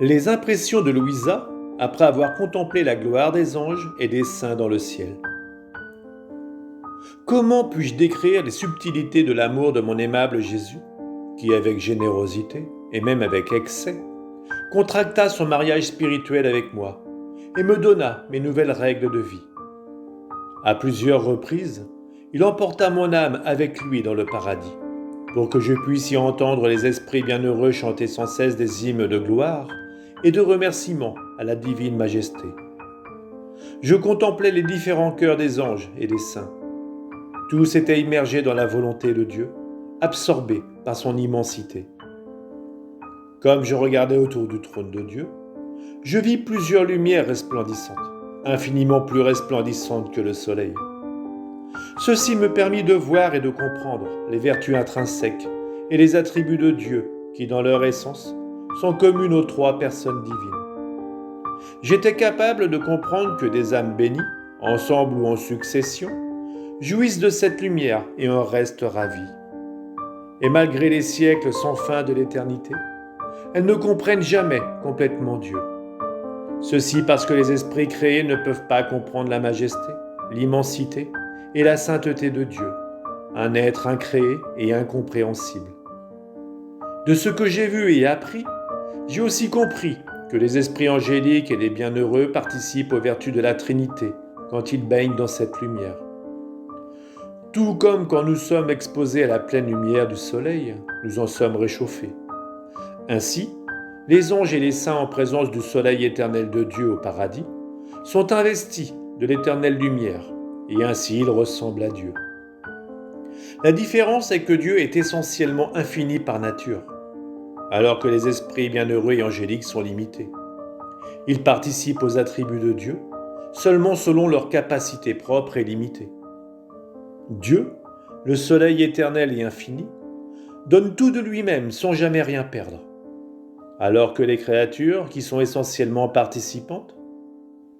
Les impressions de Louisa après avoir contemplé la gloire des anges et des saints dans le ciel. Comment puis-je décrire les subtilités de l'amour de mon aimable Jésus, qui avec générosité, et même avec excès, contracta son mariage spirituel avec moi et me donna mes nouvelles règles de vie. À plusieurs reprises, il emporta mon âme avec lui dans le paradis, pour que je puisse y entendre les esprits bienheureux chanter sans cesse des hymnes de gloire et de remerciement à la divine majesté. Je contemplais les différents cœurs des anges et des saints. Tous étaient immergés dans la volonté de Dieu, absorbés par son immensité. Comme je regardais autour du trône de Dieu, je vis plusieurs lumières resplendissantes, infiniment plus resplendissantes que le soleil. Ceci me permit de voir et de comprendre les vertus intrinsèques et les attributs de Dieu qui, dans leur essence, sont communes aux trois personnes divines. J'étais capable de comprendre que des âmes bénies, ensemble ou en succession, jouissent de cette lumière et en restent ravies. Et malgré les siècles sans fin de l'éternité, elles ne comprennent jamais complètement Dieu. Ceci parce que les esprits créés ne peuvent pas comprendre la majesté, l'immensité et la sainteté de Dieu, un être incréé et incompréhensible. De ce que j'ai vu et appris, j'ai aussi compris que les esprits angéliques et les bienheureux participent aux vertus de la Trinité quand ils baignent dans cette lumière. Tout comme quand nous sommes exposés à la pleine lumière du soleil, nous en sommes réchauffés. Ainsi, les anges et les saints en présence du soleil éternel de Dieu au paradis sont investis de l'éternelle lumière, et ainsi ils ressemblent à Dieu. La différence est que Dieu est essentiellement infini par nature, alors que les esprits bienheureux et angéliques sont limités. Ils participent aux attributs de Dieu seulement selon leur capacité propre et limitée. Dieu, le soleil éternel et infini, donne tout de lui-même sans jamais rien perdre, alors que les créatures, qui sont essentiellement participantes,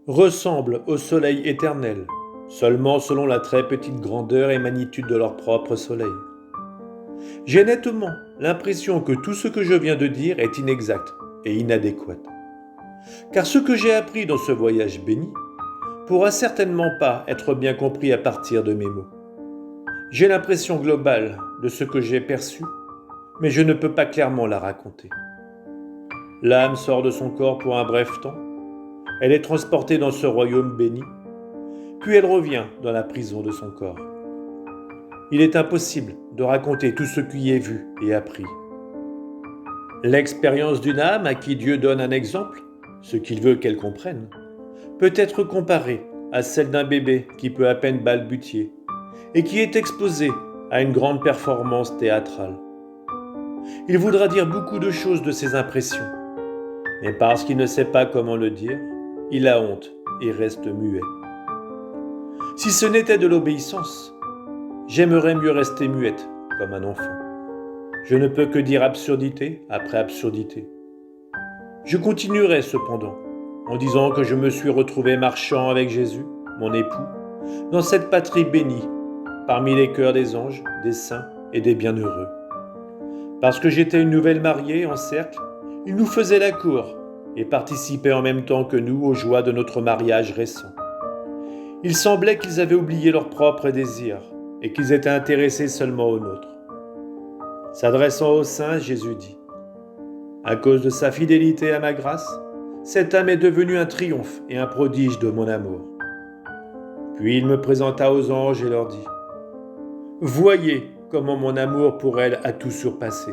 ressemblent au soleil éternel, seulement selon la très petite grandeur et magnitude de leur propre soleil. J'ai nettement l'impression que tout ce que je viens de dire est inexact et inadéquat. Car ce que j'ai appris dans ce voyage béni pourra certainement pas être bien compris à partir de mes mots. J'ai l'impression globale de ce que j'ai perçu, mais je ne peux pas clairement la raconter. L'âme sort de son corps pour un bref temps, elle est transportée dans ce royaume béni, puis elle revient dans la prison de son corps. Il est impossible de raconter tout ce qui est vu et appris. L'expérience d'une âme à qui Dieu donne un exemple, ce qu'il veut qu'elle comprenne, peut être comparée à celle d'un bébé qui peut à peine balbutier et qui est exposé à une grande performance théâtrale. Il voudra dire beaucoup de choses de ses impressions, mais parce qu'il ne sait pas comment le dire, il a honte et reste muet. Si ce n'était de l'obéissance, j'aimerais mieux rester muette comme un enfant. Je ne peux que dire absurdité après absurdité. Je continuerai cependant en disant que je me suis retrouvé marchant avec Jésus, mon époux, dans cette patrie bénie, parmi les cœurs des anges, des saints et des bienheureux. Parce que j'étais une nouvelle mariée en cercle, ils nous faisaient la cour et participaient en même temps que nous aux joies de notre mariage récent. Il semblait qu'ils avaient oublié leurs propres désirs et qu'ils étaient intéressés seulement aux nôtres. S'adressant aux saints, Jésus dit : « À cause de sa fidélité à ma grâce, cette âme est devenue un triomphe et un prodige de mon amour. » Puis il me présenta aux anges et leur dit : « Voyez comment mon amour pour elle a tout surpassé. »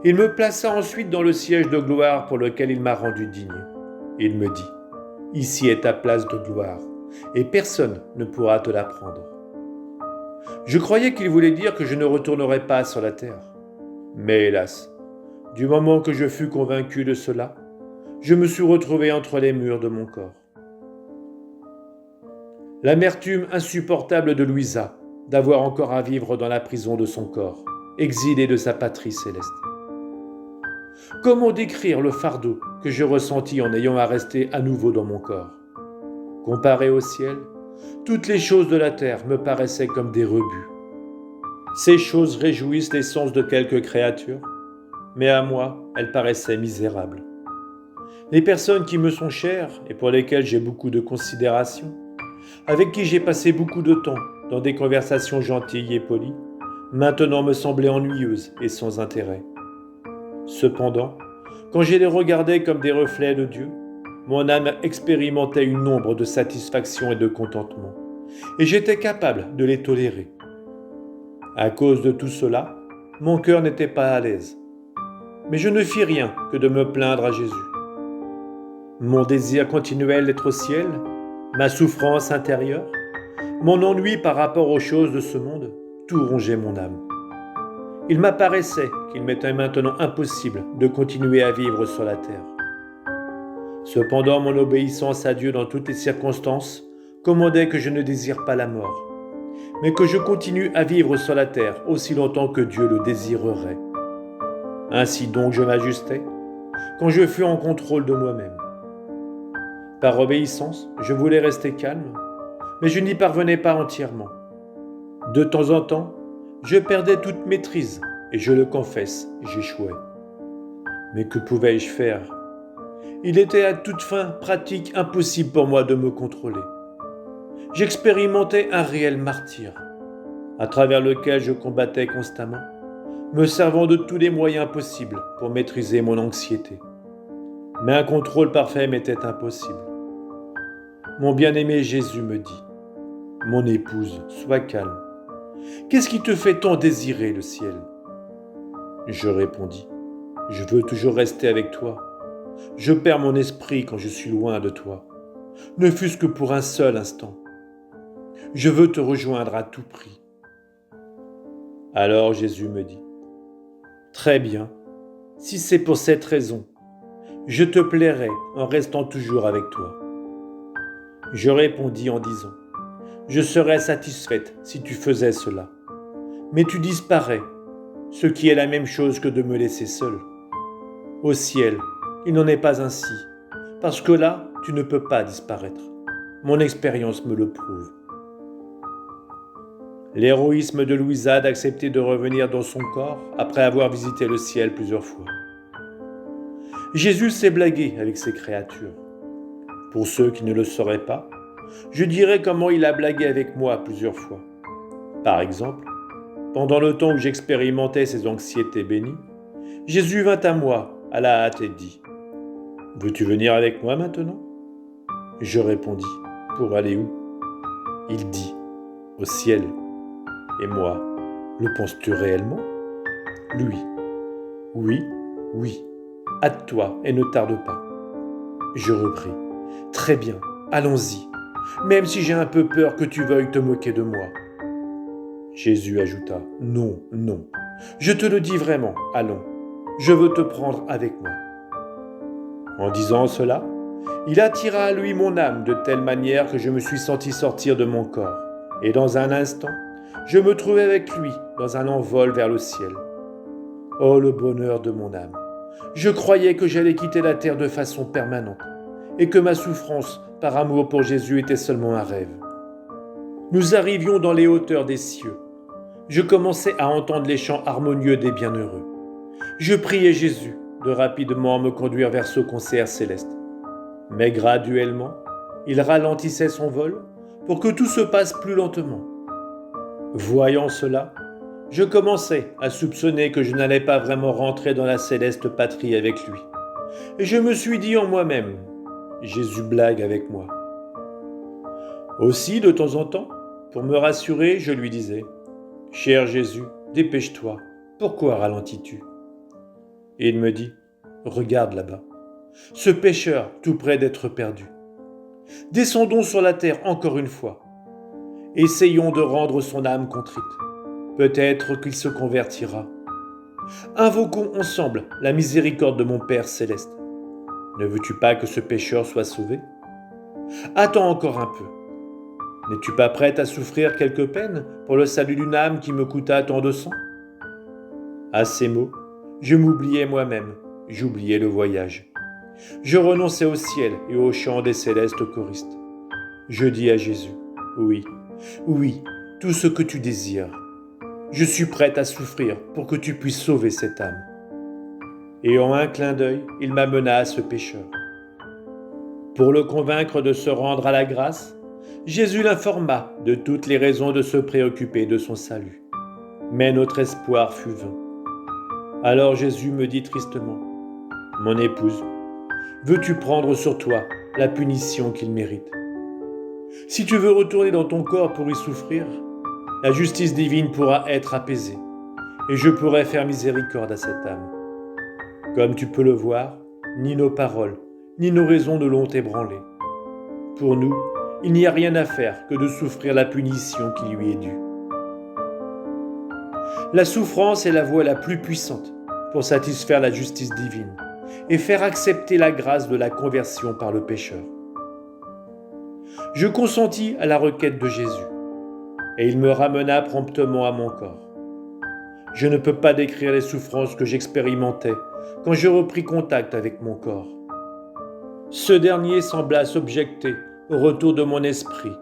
Il me plaça ensuite dans le siège de gloire pour lequel il m'a rendu digne. Il me dit : « Ici est ta place de gloire, et personne ne pourra te la prendre. » Je croyais qu'il voulait dire que je ne retournerais pas sur la terre. Mais hélas, du moment que je fus convaincu de cela, je me suis retrouvé entre les murs de mon corps. L'amertume insupportable de Louisa d'avoir encore à vivre dans la prison de son corps, exilée de sa patrie céleste. Comment décrire le fardeau que je ressentis en ayant à rester à nouveau dans mon corps ? Comparé au ciel, toutes les choses de la terre me paraissaient comme des rebuts. Ces choses réjouissent les sens de quelques créatures, mais à moi, elles paraissaient misérables. Les personnes qui me sont chères et pour lesquelles j'ai beaucoup de considération, avec qui j'ai passé beaucoup de temps dans des conversations gentilles et polies, maintenant me semblaient ennuyeuses et sans intérêt. Cependant, quand je les regardais comme des reflets de Dieu, mon âme expérimentait une ombre de satisfaction et de contentement, et j'étais capable de les tolérer. À cause de tout cela, mon cœur n'était pas à l'aise. Mais je ne fis rien que de me plaindre à Jésus. Mon désir continuel d'être au ciel, ma souffrance intérieure, mon ennui par rapport aux choses de ce monde, tout rongeait mon âme. Il m'apparaissait qu'il m'était maintenant impossible de continuer à vivre sur la terre. Cependant, mon obéissance à Dieu dans toutes les circonstances commandait que je ne désire pas la mort, mais que je continue à vivre sur la terre aussi longtemps que Dieu le désirerait. Ainsi donc je m'ajustais, quand je fus en contrôle de moi-même. Par obéissance, je voulais rester calme, mais je n'y parvenais pas entièrement. De temps en temps, je perdais toute maîtrise, et je le confesse, j'échouais. Mais que pouvais-je faire ? Il était à toute fin pratique impossible pour moi de me contrôler. J'expérimentais un réel martyre, à travers lequel je combattais constamment, me servant de tous les moyens possibles pour maîtriser mon anxiété. Mais un contrôle parfait m'était impossible. Mon bien-aimé Jésus me dit : « Mon épouse, sois calme. Qu'est-ce qui te fait tant désirer le ciel ? » Je répondis : « Je veux toujours rester avec toi. Je perds mon esprit quand je suis loin de toi, ne fût-ce que pour un seul instant. Je veux te rejoindre à tout prix. » Alors Jésus me dit : « Très bien, si c'est pour cette raison, je te plairai en restant toujours avec toi. » Je répondis en disant : « Je serais satisfaite si tu faisais cela. Mais tu disparais, ce qui est la même chose que de me laisser seule. Au ciel, il n'en est pas ainsi, parce que là, tu ne peux pas disparaître. Mon expérience me le prouve. » L'héroïsme de Louisa d'accepter de revenir dans son corps après avoir visité le ciel plusieurs fois. Jésus s'est blagué avec ses créatures. Pour ceux qui ne le sauraient pas, je dirais comment il a blagué avec moi plusieurs fois. Par exemple, pendant le temps où j'expérimentais ces anxiétés bénies, Jésus vint à moi à la hâte et dit : « Veux-tu venir avec moi maintenant ? » Je répondis : « Pour aller où ? » Il dit : « Au ciel. » Et moi : « Le penses-tu réellement ? » Lui : « Oui, oui. Hâte-toi et ne tarde pas. » Je repris : « Très bien, allons-y, même si j'ai un peu peur que tu veuilles te moquer de moi. » Jésus ajouta : « Non, non, je te le dis vraiment, allons, je veux te prendre avec moi. » En disant cela, il attira à lui mon âme de telle manière que je me suis senti sortir de mon corps, et dans un instant, je me trouvais avec lui dans un envol vers le ciel. Oh, le bonheur de mon âme ! Je croyais que j'allais quitter la terre de façon permanente, et que ma souffrance par amour pour Jésus était seulement un rêve. Nous arrivions dans les hauteurs des cieux. Je commençais à entendre les chants harmonieux des bienheureux. Je priais Jésus de rapidement me conduire vers ce concert céleste. Mais graduellement, il ralentissait son vol pour que tout se passe plus lentement. Voyant cela, je commençais à soupçonner que je n'allais pas vraiment rentrer dans la céleste patrie avec lui. Et je me suis dit en moi-même : Jésus blague avec moi. Aussi, de temps en temps, pour me rassurer, je lui disais : « Cher Jésus, dépêche-toi, pourquoi ralentis-tu ? » Et il me dit : « Regarde là-bas, ce pécheur tout près d'être perdu. Descendons sur la terre encore une fois. Essayons de rendre son âme contrite. Peut-être qu'il se convertira. Invoquons ensemble la miséricorde de mon Père céleste. Ne veux-tu pas que ce pécheur soit sauvé ? Attends encore un peu. N'es-tu pas prête à souffrir quelques peines pour le salut d'une âme qui me coûta tant de sang ? » À ces mots, je m'oubliais moi-même, j'oubliais le voyage. Je renonçais au ciel et au chant des célestes choristes. Je dis à Jésus : « Oui, oui, tout ce que tu désires. Je suis prête à souffrir pour que tu puisses sauver cette âme. » Et en un clin d'œil, il m'amena à ce pécheur. Pour le convaincre de se rendre à la grâce, Jésus l'informa de toutes les raisons de se préoccuper de son salut. Mais notre espoir fut vain. Alors Jésus me dit tristement, « Mon épouse, veux-tu prendre sur toi la punition qu'il mérite? Si tu veux retourner dans ton corps pour y souffrir, la justice divine pourra être apaisée, et je pourrai faire miséricorde à cette âme. Comme tu peux le voir, ni nos paroles, ni nos raisons ne l'ont ébranlé. Pour nous, il n'y a rien à faire que de souffrir la punition qui lui est due. » La souffrance est la voie la plus puissante pour satisfaire la justice divine et faire accepter la grâce de la conversion par le pécheur. Je consentis à la requête de Jésus, et il me ramena promptement à mon corps. Je ne peux pas décrire les souffrances que j'expérimentais quand je repris contact avec mon corps. Ce dernier sembla s'objecter au retour de mon esprit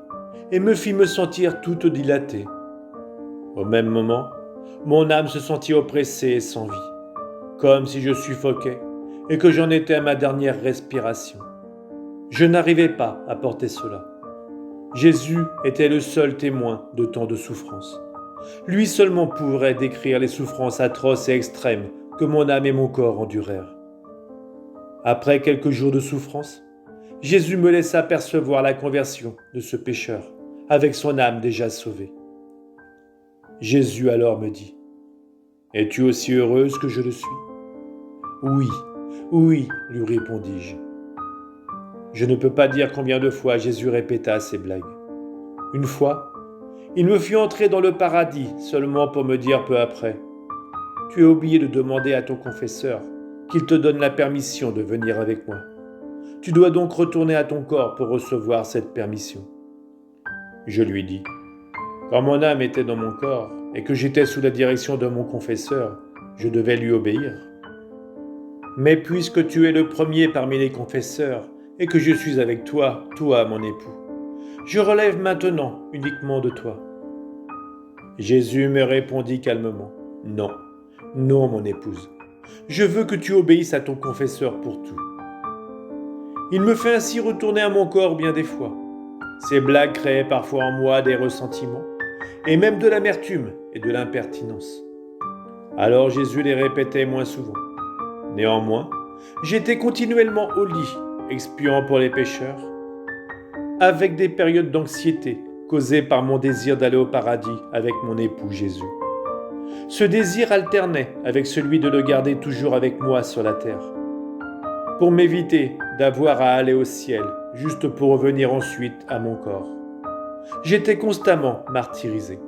et me fit me sentir toute dilatée. Au même moment, mon âme se sentit oppressée et sans vie, comme si je suffoquais et que j'en étais à ma dernière respiration. Je n'arrivais pas à porter cela. Jésus était le seul témoin de tant de souffrances. Lui seulement pourrait décrire les souffrances atroces et extrêmes que mon âme et mon corps endurèrent. Après quelques jours de souffrance, Jésus me laissa percevoir la conversion de ce pécheur, avec son âme déjà sauvée. Jésus alors me dit, « Es-tu aussi heureuse que je le suis ?» « Oui, oui, lui répondis-je. Je ne peux pas dire combien de fois Jésus répéta ces blagues. Une fois, il me fit entrer dans le paradis seulement pour me dire peu après, « Tu as oublié de demander à ton confesseur qu'il te donne la permission de venir avec moi. Tu dois donc retourner à ton corps pour recevoir cette permission. » Je lui dis, « Quand mon âme était dans mon corps et que j'étais sous la direction de mon confesseur, je devais lui obéir. Mais puisque tu es le premier parmi les confesseurs et que je suis avec toi, toi mon époux, je relève maintenant uniquement de toi. » Jésus me répondit calmement, « Non, non mon épouse, je veux que tu obéisses à ton confesseur pour tout. » Il me fait ainsi retourner à mon corps bien des fois. Ces blagues créaient parfois en moi des ressentiments, et même de l'amertume et de l'impertinence. Alors Jésus les répétait moins souvent. Néanmoins, j'étais continuellement au lit, expiant pour les pécheurs, avec des périodes d'anxiété causées par mon désir d'aller au paradis avec mon époux Jésus. Ce désir alternait avec celui de le garder toujours avec moi sur la terre, pour m'éviter d'avoir à aller au ciel, juste pour revenir ensuite à mon corps. J'étais constamment martyrisé.